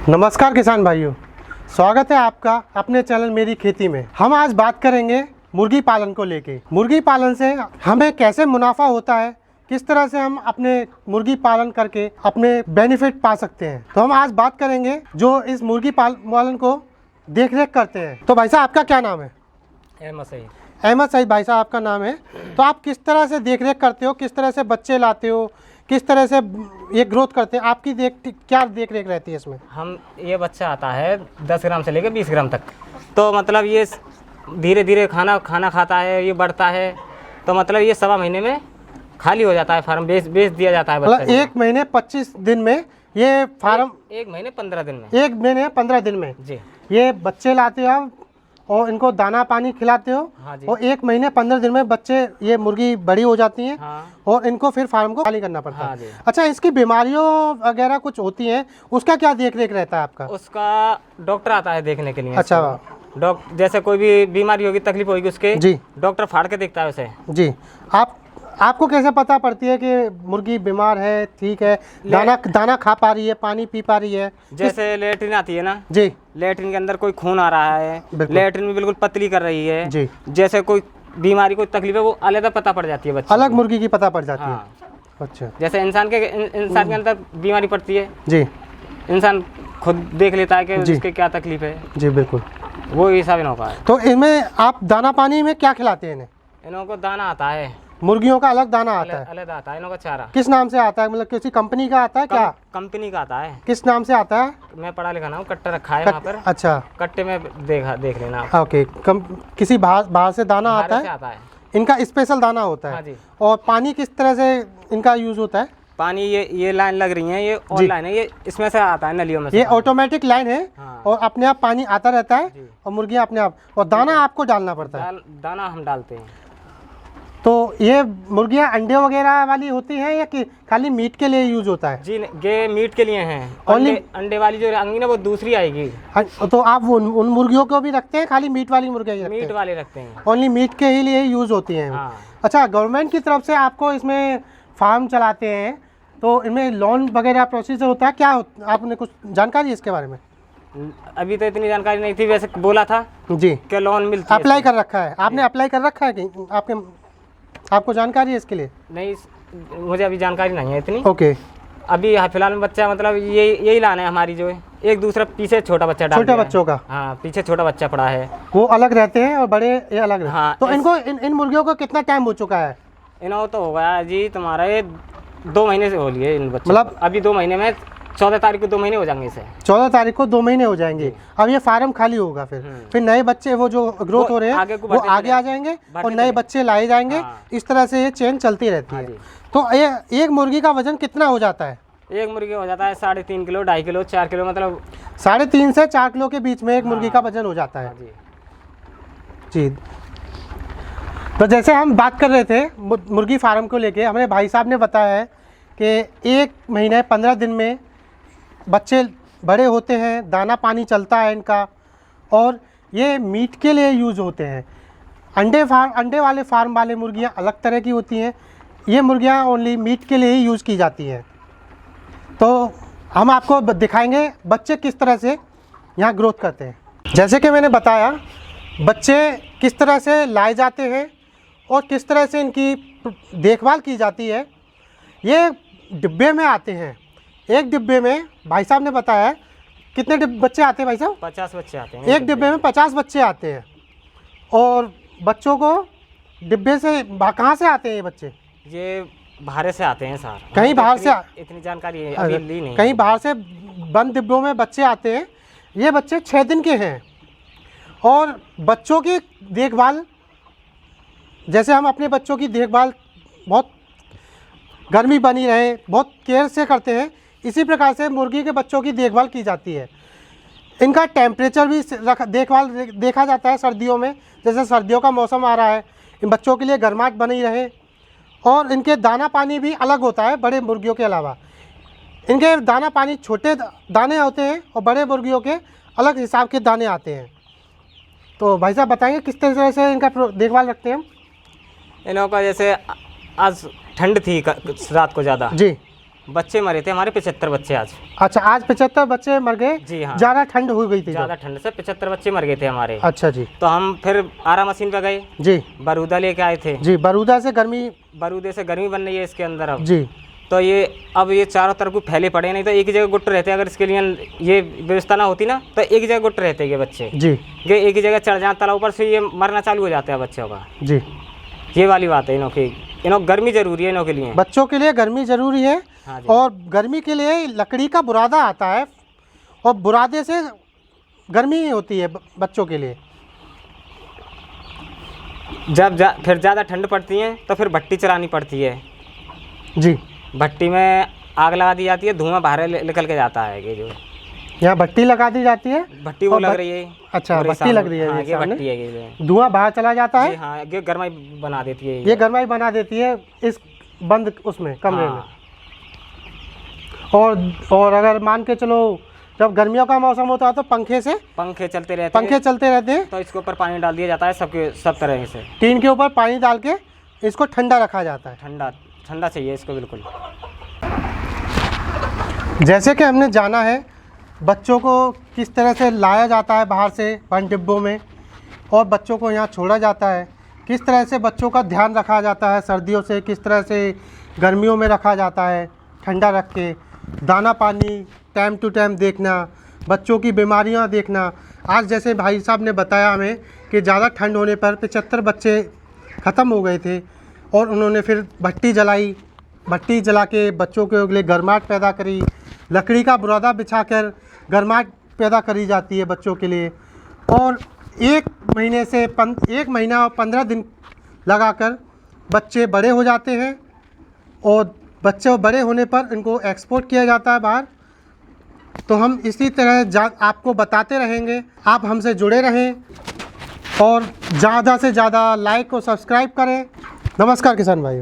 नमस्कार किसान भाइयों, स्वागत है आपका अपने चैनल मेरी खेती में। हम आज बात करेंगे मुर्गी पालन को लेके। मुर्गी पालन से हमें कैसे मुनाफा होता है, किस तरह से हम अपने मुर्गी पालन करके अपने बेनिफिट पा सकते हैं। तो हम आज बात करेंगे जो इस मुर्गी पालन को देख रेख करते हैं। तो भाई साहब आपका क्या नाम है? अहमद सईद भाई साहब आपका नाम है। तो आप किस तरह से देख रेख करते हो, किस तरह से बच्चे लाते हो, किस तरह से ये ग्रोथ करते हैं, आपकी क्या देख रेख रहती है इसमें? हम ये बच्चा आता है 10 ग्राम से लेकर 20 ग्राम तक, तो मतलब ये धीरे धीरे खाना खाता है, ये बढ़ता है, तो मतलब ये 1.25 महीने में खाली हो जाता है, फार्म बेच दिया जाता है। मतलब 1 महीने 25 दिन में ये फार्म 1 महीने 15 दिन में 1 महीने 15 दिन में जी ये बच्चे लाते हो आप और इनको दाना पानी खिलाते हो। हाँ जी। और 1 महीने 15 दिन में बच्चे ये मुर्गी बड़ी हो जाती हैं। हाँ। और इनको फिर फार्म को खाली करना पड़ता हाँ है। जी। अच्छा, इसकी बीमारियों वगैरह कुछ होती हैं, उसका क्या देख रेख रहता है आपका? उसका डॉक्टर आता है देखने के लिए। अच्छा, जैसे कोई भी बीमारी होगी, तकलीफ होगी उसके, जी डॉक्टर फाड़ के देखता है उसे। जी। आपको कैसे पता पड़ती है कि मुर्गी बीमार है, ठीक है, दाना खा पा रही है, पानी पी पा रही है? जैसे लेटरिन आती है ना जी, लेटरिन के अंदर कोई खून आ रहा है, लेटरिन भी बिल्कुल पतली कर रही है जी, जैसे कोई बीमारी कोई तकलीफ है, वो अलग पता पड़ जाती है बच्चे अलग मुर्गी की पता पड़ जाती है। हाँ। अच्छा, जैसे इंसान के अंदर बीमारी पड़ती है, जी, इंसान खुद देख लेता है कि उसके क्या तकलीफ है। जी बिल्कुल, वो हिसाब इन्हों का है। तो इनमें आप दाना पानी में क्या खिलाते हैं इन्हें? इन्हों को दाना आता है, मुर्गियों का अलग दाना आता है? अलग आता है इन्हों का चारा। किस नाम से आता है, मतलब किसी कंपनी का आता है क्या? कंपनी का आता है। किस नाम से आता है? मैं पढ़ा लिखा ना हूँ, कट्टा रखा है वहाँ पर। अच्छा, कट्टे में देख लेना। ओके। किसी बाहर से दाना आता है? आता है। इनका स्पेशल दाना होता है। हाँ जी। और पानी किस तरह से इनका यूज होता है? पानी ये लाइन लग रही है, ये और लाइन है, ये इसमें से आता है नलियों में से। ये ऑटोमेटिक लाइन है। हाँ। और अपने आप पानी आता रहता है और मुर्गियाँ अपने आप, और दाना आपको डालना पड़ता है? दाना हम डालते हैं। तो ये मुर्गियाँ अंडे वगैरह वाली होती हैं या कि खाली मीट के लिए यूज होता है? जी, ये मीट के लिए हैं। अंडे वाली जो आएंगी ना, वो दूसरी आएगी। तो आप उन मुर्गियों को भी रखते हैं, खाली मीट वाली मुर्गियाँ रखते हैं? मीट वाले रखते हैं, ओनली मीट के ही लिए यूज होती हैं। हाँ। अच्छा, गवर्नमेंट की तरफ से आपको इसमें फार्म चलाते हैं तो इनमें लोन वगैरह प्रोसीजर होता है क्या? आपने कुछ जानकारी है इसके बारे में? अभी तो इतनी जानकारी नहीं थी, वैसे बोला था जी कि लोन मिलती है। अप्लाई कर रखा है आपने? अप्लाई कर रखा है कि आपको जानकारी है इसके लिए? नहीं, मुझे अभी जानकारी नहीं है इतनी। ओके। अभी फिलहाल में बच्चा मतलब यही लाना है हमारी, जो है एक दूसरा पीछे छोटा बच्चा डाल छोटे बच्चों का। हाँ, पीछे छोटा बच्चा पड़ा है, वो अलग रहते हैं और बड़े ये अलग रहते हैं। हाँ। तो इनको इन मुर्गियों को कितना टाइम हो चुका है? इन्हों तो हो गया जी तुम्हारा ये 2 महीने से हो लिए इन बच्चों। मतलब अभी 2 महीने में 14 तारीख को 2 महीने हो जाएंगे इसे। 14 तारीख को 2 महीने हो जाएंगे। अब ये फार्म खाली होगा, फिर नए बच्चे वो जो ग्रोथ हो रहे हैं वो आगे आ जाएंगे और नए बच्चे लाए जाएंगे। इस तरह से ये चेन चलती रहती है। तो ये एक मुर्गी का वजन कितना हो जाता है? एक मुर्गी हो जाता है 3.5 किलो, 2.5 किलो, 4 किलो, मतलब 3.5 से 4 किलो के बीच में एक मुर्गी का वजन हो जाता है। जी। तो जैसे हम बात कर रहे थे मुर्गी फार्म को लेके, हमारे भाई साहब ने बताया है कि 1 महीने 15 दिन में बच्चे बड़े होते हैं, दाना पानी चलता है इनका, और ये मीट के लिए यूज़ होते हैं। अंडे वाले फार्म वाले मुर्गियां अलग तरह की होती हैं, ये मुर्गियां ओनली मीट के लिए ही यूज़ की जाती हैं। तो हम आपको दिखाएंगे बच्चे किस तरह से यहाँ ग्रोथ करते हैं। जैसे कि मैंने बताया, बच्चे किस तरह से लाए जाते हैं और किस तरह से इनकी देखभाल की जाती है। ये डिब्बे में आते हैं, एक डिब्बे में भाई साहब ने बताया कितने बच्चे आते हैं भाई साहब? 50 बच्चे आते हैं एक डिब्बे में 50 बच्चे आते हैं। और बच्चों को डिब्बे से कहाँ से आते हैं ये बच्चे? ये बाहर से आते हैं सर, कहीं बाहर से। इतनी जानकारी है अभी ली नहीं। कहीं बाहर से बंद डिब्बों में बच्चे आते हैं। ये बच्चे 6 दिन के हैं। और बच्चों की देखभाल, जैसे हम अपने बच्चों की देखभाल बहुत गर्मी बनी रहे बहुत केयर से करते हैं, इसी प्रकार से मुर्गी के बच्चों की देखभाल की जाती है। इनका टेम्परेचर भी देखा जाता है सर्दियों में। जैसे सर्दियों का मौसम आ रहा है, इन बच्चों के लिए गर्माहट बनी रहे। और इनके दाना पानी भी अलग होता है बड़े मुर्गियों के अलावा। इनके दाना पानी छोटे दाने होते हैं और बड़े मुर्गियों के अलग हिसाब के दाने आते हैं। तो भाई साहब बताएंगे किस तरह से इनका देखभाल रखते हैं हम? इनों का जैसे आज ठंड थी रात को ज़्यादा जी, बच्चे मरे थे हमारे 75 बच्चे आज। अच्छा, आज 75 बच्चे मर गए। जी हाँ, ज़्यादा ठंड हो गई थी। ज़्यादा ठंड से 75 बच्चे मर गए थे हमारे। अच्छा जी। तो हम फिर आरा मशीन पे गए जी बरूदा लेके आए थे। जी, बरूदा से गर्मी, बरूदे से गर्मी बन रही है इसके अंदर अब। जी तो ये अब ये चारों तरफ को फैले पड़े, नहीं तो एक ही जगह गुट रहते। अगर इसके लिए ये व्यवस्था ना होती ना तो एक ही जगह गुट रहते ये बच्चे। जी, ये एक ही जगह चढ़ जाते तालाब ऊपर से, ये मरना चालू हो जाता है बच्चों का। जी, ये वाली बात है इनों की। गर्मी जरूरी है इनों के लिए, बच्चों के लिए गर्मी ज़रूरी है। हाँ जी। और गर्मी के लिए लकड़ी का बुरादा आता है, और बुरादे से गर्मी होती है बच्चों के लिए। जब फिर ज़्यादा ठंड पड़ती है तो फिर भट्टी चलानी पड़ती है। जी, भट्टी में आग लगा दी जाती है, धुआं बाहर निकल के जाता है। ये जो यहाँ भट्टी लगा दी जाती है। भट्टी वो लग रही है। अच्छा, पूरे भट्टी लग रही है। हाँ, ये ये सामने भट्टी है ये। धुआं बाहर चला जाता जी है। हाँ, ये गर्माई बना देती है। ये गर्माई बना देती है इस बंद उसमें कमरे हाँ। में। और अगर मान के चलो जब गर्मियों का मौसम होता है तो पंखे चलते रहते हैं। पंखे चलते रहते हैं। तो इसके ऊपर पानी डाल दिया जाता है सब तरह से। टीन के ऊपर पानी डाल के इसको ठंडा रखा जाता है। ठंडा चाहिए इसको बिल्कुल। जैसे कि हमने जाना है बच्चों को किस तरह से लाया जाता है बाहर से बंद डिब्बों में, और बच्चों को यहाँ छोड़ा जाता है, किस तरह से बच्चों का ध्यान रखा जाता है सर्दियों से, किस तरह से गर्मियों में रखा जाता है ठंडा रख के, दाना पानी टाइम टू टाइम देखना, बच्चों की बीमारियाँ देखना। आज जैसे भाई साहब ने बताया हमें कि ज़्यादा ठंड होने पर 75 बच्चे ख़त्म हो गए थे, और उन्होंने फिर भट्टी जलाई, भट्टी जला के बच्चों के लिए गर्माहट पैदा करी। लकड़ी का बुरादा बिछाकर गर्माहट पैदा करी जाती है बच्चों के लिए, और 1 महीना और 15 दिन लगाकर बच्चे बड़े हो जाते हैं, और बच्चे बड़े होने पर इनको एक्सपोर्ट किया जाता है बाहर। तो हम इसी तरह आपको बताते रहेंगे। आप हमसे जुड़े रहें और ज़्यादा से ज़्यादा लाइक और सब्सक्राइब करें। नमस्कार किसान भाई।